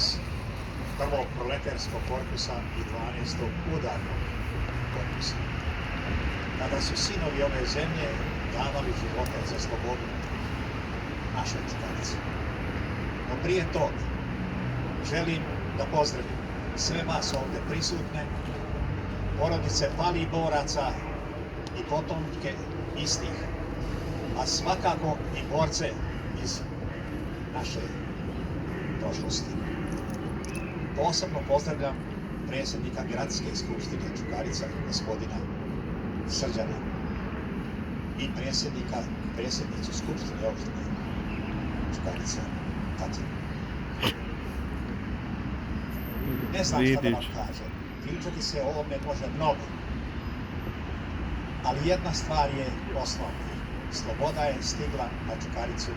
iz prvog proletarskog korpusa i 12. udarnog korpusa. Kada su sinovi ove zemlje davali živote za slobodu naše Čukarice. No prije toga želim da pozdravim sve vas ovde prisutne, porodice palih boraca i potomke istih, a svakako i borce iz naše prošlosti. Posebno pozdravljam predsjednika Gradske skupštine Čukarica, gospodina Srđana, i predsjednicu skupštine opštine Čukarica, Tatjana. Ne znam šta da vam kažem. Pričati se o ovome može mnogo. Ali jedna stvar je osnovna. Sloboda je stigla na Čukaricu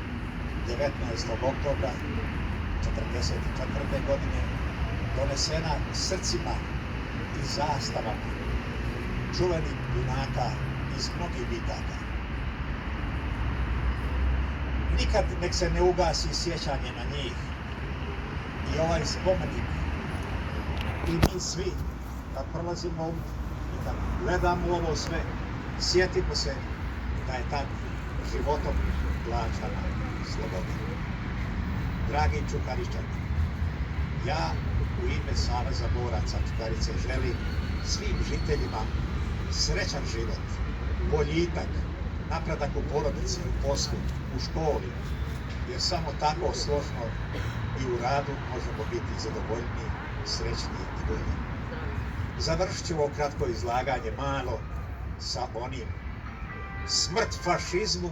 19. oktobra 1944. godine, donesena srcima i zastavama čuvenih junaka iz mnogih bitaka. Nikad nek se ne ugasi sjećanje na njih i ovaj spomenik. I mi svi, kad prolazimo i kad gledamo ovo sve, sjetimo se da je tad životom plaćana sloboda. Dragi Čukaričani, ja u ime Saveza boraca Čukarice želim svim žiteljima srećan život, boljitak, napredak u porodici, u poslu, u školi, jer samo tako složno i u radu možemo biti zadovoljni, srećni i bolji. Završit ću ovo kratko izlaganje malo sa onim: smrt fašizmu,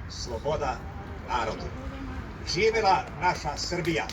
sloboda narodu. Živela naša Srbija!